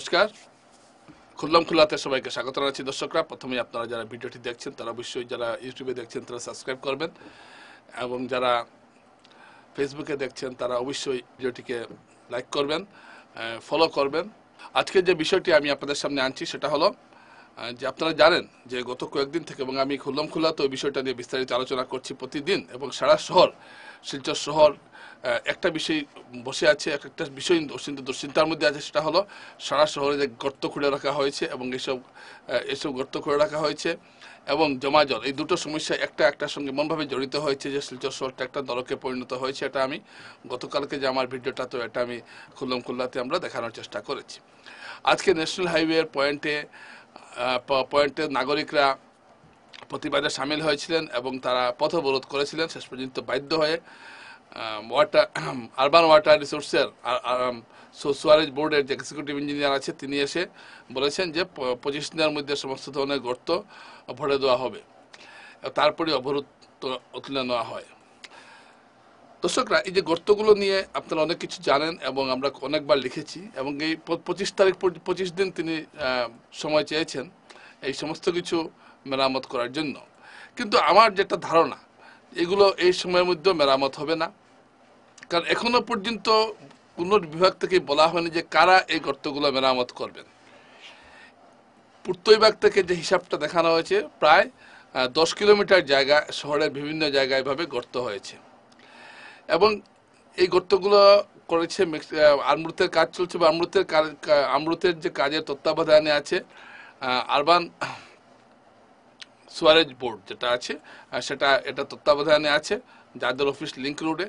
নমস্কার, খুললাম খুল্লাতে সবাইকে স্বাগত জানাচ্ছি। দর্শকরা, প্রথমেই আপনারা যারা ভিডিওটি দেখছেন তারা অবশ্যই, যারা ইউটিউবে দেখছেন তারা সাবস্ক্রাইব করবেন, এবং যারা ফেসবুকে দেখছেন তারা অবশ্যই ভিডিওটিকে লাইক করবেন, ফলো করবেন। আজকে যে বিষয়টি আমি আপনাদের সামনে আনছি সেটা হলো যে আপনারা জানেন যে গত কয়েকদিন থেকে, এবং আমি খুললাম খুল্লাতে ওই বিষয়টা নিয়ে বিস্তারিত আলোচনা করছি প্রতিদিন, এবং সারা শহর, শিলচর শহর একটা বিষয় বসে আছে, একটা বিষয় দুশ্চিন্তার মধ্যে আছে। সেটা হলো সারা শহরে যে গর্ত খুঁড়ে রাখা হয়েছে, এবং এসব গর্ত খুঁড়ে রাখা হয়েছে এবং জমা জল, এই দুটো সমস্যা একটার সঙ্গে এমনভাবে জড়িত হয়েছে যে শিলচর শহরটা একটা নরকে পরিণত হয়েছে। এটা আমি গতকালকে যে আমার ভিডিওটা, তো এটা আমি খুললাম খুল্লাতে আমরা দেখানোর চেষ্টা করেছি। আজকে ন্যাশনাল হাইওয়ের পয়েন্টে নাগরিকরা প্রতিবাদে সামিল হয়েছিলেন এবং তারা পথ অবরোধ করেছিলেন। শেষ পর্যন্ত বাধ্য হয়ে আরবান ওয়াটার রিসোর্সের সুয়ারেজ বোর্ডের যে এক্সিকিউটিভ ইঞ্জিনিয়ার আছে তিনি এসে বলেছেন যে 25 দিনের মধ্যে সমস্ত ধরনের গর্ত ভরে দেওয়া হবে, তারপরে অবরোধ তুলে নেওয়া হয়। দর্শকরা, এই যে গর্তগুলো নিয়ে আপনারা অনেক কিছু জানেন এবং আমরা অনেকবার লিখেছি, এবং এই 25 দিন তিনি সময় চেয়েছেন এই সমস্ত কিছু মেরামত করার জন্য। কিন্তু আমার যেটা ধারণা, এগুলো এই সময়ের মধ্যেও মেরামত হবে না, কারণ এখনো পর্যন্ত কোনো বিভাগ থেকে বলা হয়নি যে কারা এই গর্তগুলো মেরামত করবেন। পূর্ত বিভাগ থেকে যে হিসাবটা দেখানো হয়েছে, প্রায় 10 কিলোমিটার জায়গা শহরের বিভিন্ন জায়গায় এভাবে গর্ত হয়েছে, এবং এই গর্তগুলো করেছে আমরুতের কাজ চলছে, বা আমরুতের যে কাজের তত্ত্বাবধানে আছে আরবান সুয়ারেজ বোর্ড যেটা আছে, এটা তত্ত্বাবধানে আছে, যাদের অফিস লিংক রোডে।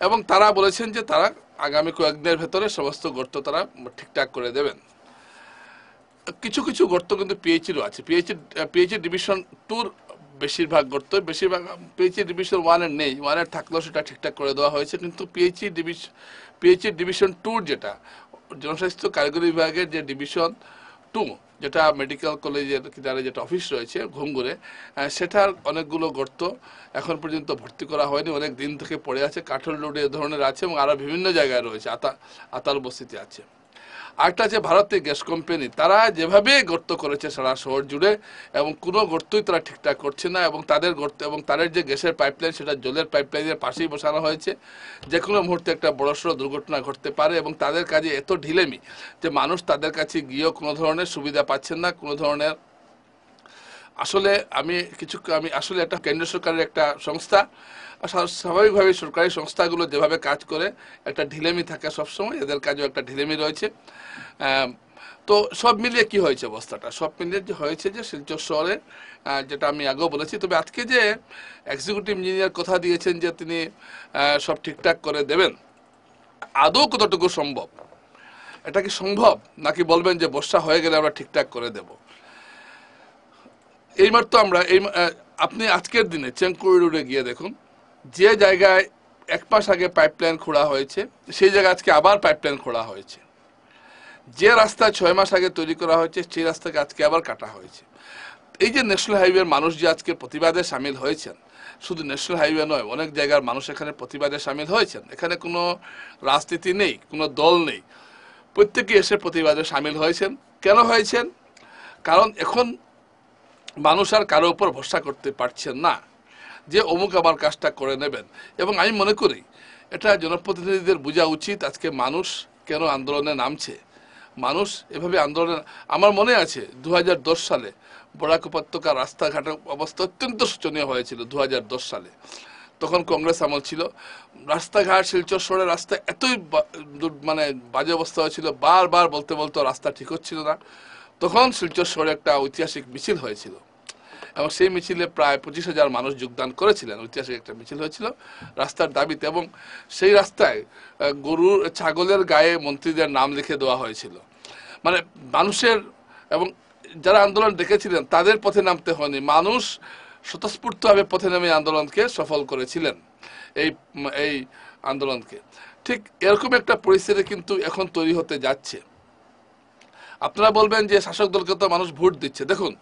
এবং তারা বলেছেন যে তারা আগামী কয়েকদিনের ভেতরে সমস্ত গর্ত তারা ঠিকঠাক করে দেবেন। কিছু কিছু গর্ত কিন্তু পিএইচিরও আছে, পিএইচি ডিভিশন 2 বেশিরভাগ গর্ত, পিএইচি ডিভিশন 1-এর নেই, 1-এর থাকলেও সেটা ঠিকঠাক করে দেওয়া হয়েছে। কিন্তু পিএইচি ডিভিশন 2 যেটা জনস্বাস্থ্য কারিগরি বিভাগের যে ডিভিশন 2, যেটা মেডিকেল কলেজের যেটা অফিস রয়েছে ঘুমঘুরে, সেটার অনেকগুলো গর্ত এখন পর্যন্ত ভর্তি করা হয়নি, অনেক দিন থেকে পড়ে আছে। কাঠল রোডে এ ধরনের আছে, এবং আরও বিভিন্ন জায়গায় রয়েছে, আতাল বস্তিতে আছে। আরেকটা আছে ভারতীয় গ্যাস কোম্পানি, তারা যেভাবে গর্ত করেছে সারা শহর জুড়ে, এবং কোনো গর্তই তারা ঠিকঠাক করছে না, এবং তাদের যে গ্যাসের পাইপলাইন, সেটা জলের পাইপলাইনের পাশেই বসানো হয়েছে। যে কোনো মুহূর্তে একটা বড়সড় দুর্ঘটনা ঘটতে পারে, এবং তাদের কাজে এত ঢিলেমি যে মানুষ তাদের কাছে গিয়েও কোনো ধরনের সুবিধা পাচ্ছেন না, কোনো ধরনের। আসলে আমি আসলে একটা কেন্দ্র সরকারের একটা সংস্থা, স্বাভাবিকভাবে সরকারি সংস্থাগুলো যেভাবে কাজ করে একটা ঢিলেমি থাকে সবসময়, এদের কাজেও একটা ঢিলেমি রয়েছে। তো সব মিলিয়ে কি হয়েছে অবস্থাটা, সব মিলিয়ে যে হয়েছে যে শিলচর শহরে, যেটা আমি আগেও বলেছি, তবে আজকে যে এক্সিকিউটিভ ইঞ্জিনিয়ার কথা দিয়েছেন যে তিনি সব ঠিকঠাক করে দেবেন, আদৌ কতটুকু সম্ভব? এটা কি সম্ভব, নাকি বলবেন যে বর্ষা হয়ে গেলে আমরা ঠিকঠাক করে দেব? এইমাত্র আপনি আজকের দিনে চেংকুড়ি রোডে গিয়ে দেখুন, যে জায়গায় 1 মাস আগে পাইপলাইন খোঁড়া হয়েছে সেই জায়গায় আজকে আবার পাইপলাইন খোঁড়া হয়েছে। যে রাস্তা 6 মাস আগে তৈরি করা হয়েছে সেই রাস্তাকে আজকে আবার কাটা হয়েছে। এই যে ন্যাশনাল হাইওয়ের মানুষ যে আজকে প্রতিবাদে সামিল হয়েছেন, শুধু ন্যাশনাল হাইওয়ে নয়, অনেক জায়গার মানুষ এখানে প্রতিবাদে সামিল হয়েছেন। এখানে কোনো রাজনীতি নেই, কোনো দল নেই, প্রত্যেকে এসে প্রতিবাদে সামিল হয়েছেন। কেন হয়েছেন? কারণ এখন মানুষ আর কারো উপর ভরসা করতে পারছেন না যে অমুক আবার কাজটা করে নেবেন। এবং আমি মনে করি এটা জনপ্রতিনিধিদের বোঝা উচিত আজকে মানুষ কেন আন্দোলনে নামছে। মানুষ এভাবে আন্দোলনে, আমার মনে আছে 2010 সালে বরাক উপত্যকার রাস্তাঘাটের অবস্থা অত্যন্ত শোচনীয় হয়েছিল 2010 সালে, তখন কংগ্রেস আমল ছিল। রাস্তাঘাট, শিলচর শহরের রাস্তা এতই মানে বাজে অবস্থা হয়েছিল, বারবার বলতে রাস্তা ঠিক হচ্ছিল না। তখন শিলচর শহরে একটা ঐতিহাসিক মিছিল হয়েছিল, এবং সেই মিছিলে প্রায় 25,000 মানুষ যোগদান করেছিলেন। ঐতিহাসিক একটা মিছিল হয়েছিল রাস্তার দাবিতে, এবং সেই রাস্তায় গরুর, ছাগলের গায়ে মন্ত্রীদের নাম লিখে দেওয়া হয়েছিল। মানে মানুষের, এবং যারা আন্দোলন ডেকেছিলেন তাদের পথে নামতে হয়নি, মানুষ স্বতঃস্ফূর্তভাবে পথে নেমে আন্দোলনকে সফল করেছিলেন, এই আন্দোলনকে। ঠিক এরকম একটা পরিস্থিতি কিন্তু এখন তৈরি হতে যাচ্ছে। আপনারা বলবেন যে শাসক দলকে তো মানুষ ভোট দিচ্ছে। দেখুন,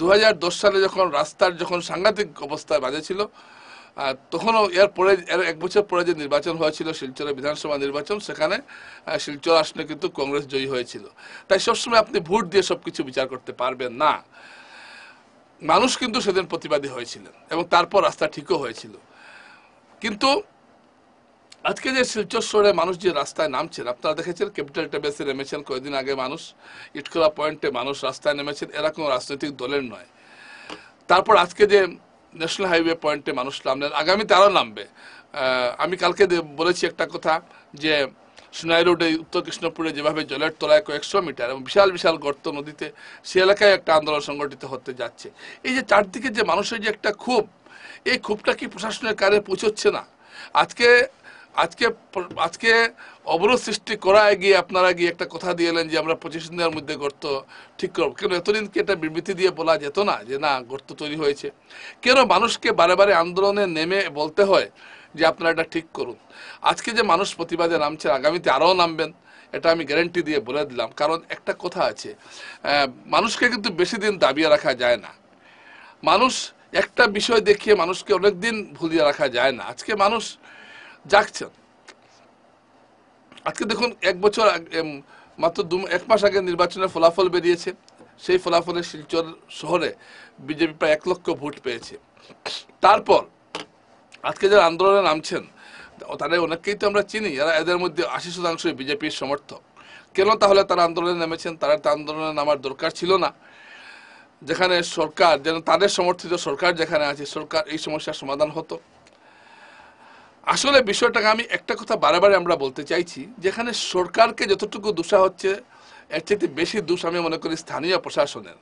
2010 সালে যখন রাস্তার সাংঘাতিক অবস্থায় বাজে ছিল, তখনও এর 1 বছর পরে যে নির্বাচন হয়েছিল শিলচরের বিধানসভা নির্বাচন, সেখানে শিলচর আসনে কিন্তু কংগ্রেস জয়ী হয়েছিল। তাই সবসময় আপনি ভোট দিয়ে সবকিছু বিচার করতে পারবেন না। মানুষ কিন্তু সেদিন প্রতিবাদী হয়েছিলেন এবং তারপর রাস্তা ঠিকও হয়েছিল। কিন্তু আজকে যে শিলচর শহরে মানুষ যে রাস্তায় নামছেন, আপনারা দেখেছেন ক্যাপিটাল টেবেসে নেমেছেন কয়েকদিন আগে মানুষ, ইটখোলা পয়েন্টে মানুষ রাস্তায় নেমেছেন, এরা কোনো রাজনৈতিক দলের নয়। তারপর আজকে যে ন্যাশনাল হাইওয়ে পয়েন্টে মানুষ নামলেন, আগামীতে আরও নামবে। আমি কালকে বলেছি একটা কথা যে সোনাই রোডে উত্তর কৃষ্ণপুরে যেভাবে জলের তলায় কয়েকশো মিটার এবং বিশাল বিশাল গর্ত নদীতে, সে এলাকায় একটা আন্দোলন সংগঠিত হতে যাচ্ছে। এই যে চারদিকে যে মানুষের যে একটা ক্ষোভ, এই ক্ষোভটা কি প্রশাসনের কারে পৌঁছচ্ছে না? আজকে আজকে আজকে অবরোধ সৃষ্টি করা গিয়ে আপনারা গিয়ে একটা কথা দিয়ে এলেন যে আমরা 25 দিনের মধ্যে গর্ত ঠিক করব। কেন এতদিন কি এটা বিবৃতি দিয়ে বলা যেত না যে না, গর্ত তৈরি হয়েছে? কেন মানুষকে বারে বারে আন্দোলনে নেমে বলতে হয় যে আপনারা এটা ঠিক করুন? আজকে যে মানুষ প্রতিবাদে নামছে, আগামীতে আরও নামবেন, এটা আমি গ্যারেন্টি দিয়ে বলে দিলাম। কারণ একটা কথা আছে, মানুষকে কিন্তু বেশি দিন দাবিয়ে রাখা যায় না। মানুষ একটা বিষয় দেখিয়ে মানুষকে অনেকদিন ভুলিয়ে রাখা যায় না। আজকে মানুষ জাগছেন। আজকে দেখুন, 1 বছর মাত্র 1 মাস আগে নির্বাচনের ফলাফল বেরিয়েছে। সেই ফলাফলে শিলচর শহরে বিজেপি প্রায় 1 লক্ষ ভোট পেয়েছে। তারপর আজকে যারা আন্দোলনে নামছেন, তাদের অনেককেই তো আমরা চিনি, এদের মধ্যে 80% বিজেপির সমর্থক। কেন তাহলে তারা আন্দোলনে নেমেছেন? তারা তো আন্দোলনে নামার দরকার ছিল না। যেখানে সরকার, যেন তাদের সমর্থিত সরকার যেখানে আছে, সরকার এই সমস্যার সমাধান হতো। আসলে বিষয়টাকে আমি একটা কথা বারে আমরা বলতে চাইছি, যেখানে সরকারকে যতটুকু দোষা হচ্ছে, এর চেয়ে বেশি দোষ আমি মনে করি স্থানীয় প্রশাসনের।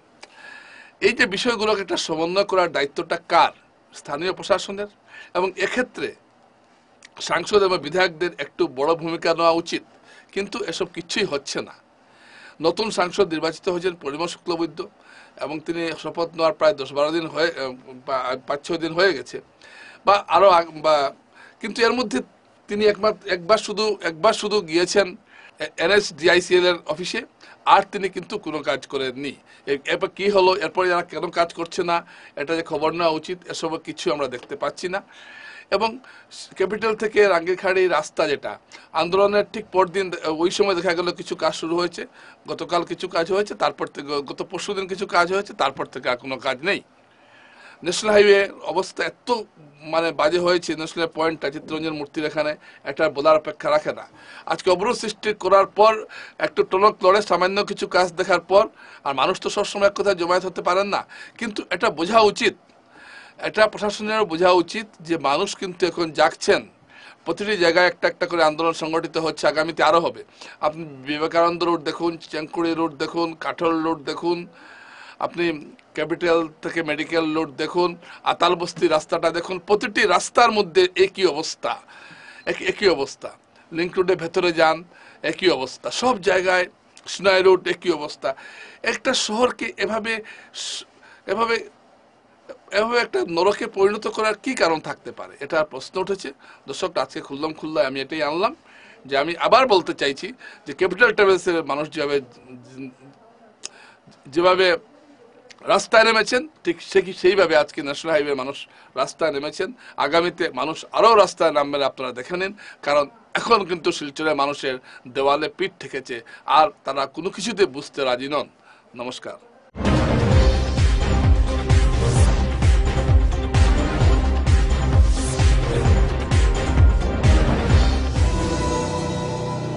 এই যে বিষয়গুলোকে একটা সমন্বয় করার দায়িত্বটা কার? স্থানীয় প্রশাসনের। এবং এক্ষেত্রে সাংসদ এবং বিধায়কদের একটু বড় ভূমিকা নেওয়া উচিত। কিন্তু এসব কিছুই হচ্ছে না। নতুন সাংসদ নির্বাচিত হয়েছেন পরিমল শুক্লবৈদ্য, এবং তিনি শপথ নেওয়ার প্রায় 10-12 দিন হয়ে, 5-6 দিন হয়ে গেছে বা আরও, কিন্তু এর মধ্যে তিনি একবার শুধু গিয়েছেন NSDICL এর অফিসে, আর তিনি কিন্তু কোনো কাজ করেননি। এরপর কি হলো, এরপর যারা কেন কাজ করছে না, এটা যে খবর নেওয়া উচিত, এসব কিছু আমরা দেখতে পাচ্ছি না। এবং ক্যাপিটাল থেকে রাঙ্গিরখাড়ি রাস্তা, যেটা আন্দোলনের ঠিক পরদিন, ওই সময় দেখা গেল কিছু কাজ শুরু হয়েছে, গতকাল কিছু কাজ হয়েছে, তারপর থেকে গত পরশুদিন কিছু কাজ হয়েছে, তারপর থেকে আর কোনো কাজ নেই। ন্যাশনাল হাইওয়ে অবস্থা এত বাজে হয়েছে, ন্যাশনাল পয়েন্টটা চিত্তরঞ্জন মূর্তির এখানে, এটা বলার অপেক্ষা রাখে না। আজকে অবরোধ সৃষ্টি করার পর, একটু টনক লড়ে সামান্য কিছু কাজ দেখার পর, আর মানুষ তো সবসময় এক কথায় জমায়েত হতে পারেন না, কিন্তু এটা বোঝা উচিত, এটা প্রশাসনেরও বোঝা উচিত যে মানুষ কিন্তু এখন জাগছেন। প্রতিটি জায়গায় একটা একটা করে আন্দোলন সংগঠিত হচ্ছে, আগামীতে আরও হবে। আপনি বিবেকানন্দ রোড দেখুন, চেঙ্কুড়ি রোড দেখুন, কাঠল রোড দেখুন, আপনি ক্যাপিটাল থেকে মেডিকেল রোড দেখুন, আতালবস্তি রাস্তাটা দেখুন, প্রতিটি রাস্তার মধ্যে একই অবস্থা, একই অবস্থা। লিঙ্ক রোডে ভেতরে যান, একই অবস্থা। সব জায়গায় সোনাই রোড একই অবস্থা। একটা শহরকে এভাবে এভাবে এভাবে একটা নরকে পরিণত করার কি কারণ থাকতে পারে, এটা প্রশ্ন উঠেছে। দর্শক, আজকে খুল্লায় আমি এটাই আনলাম যে আমি আবার বলতে চাইছি যে ক্যাপিটাল টেবেলসের মানুষ যেভাবে রাস্তায় নেমেছেন, ঠিক সেইভাবে আজকে ন্যাশনাল হাইওয়ে মানুষ রাস্তায় নেমেছেন। আগামীতে মানুষ আরও রাস্তায় নামবেন, আপনারা দেখে নিন। কারণ এখন কিন্তু শিলচরের মানুষের দেওয়ালে পিঠ ঠেকেছে, আর তারা কোনো কিছুতে বুঝতে রাজি নন। নমস্কার।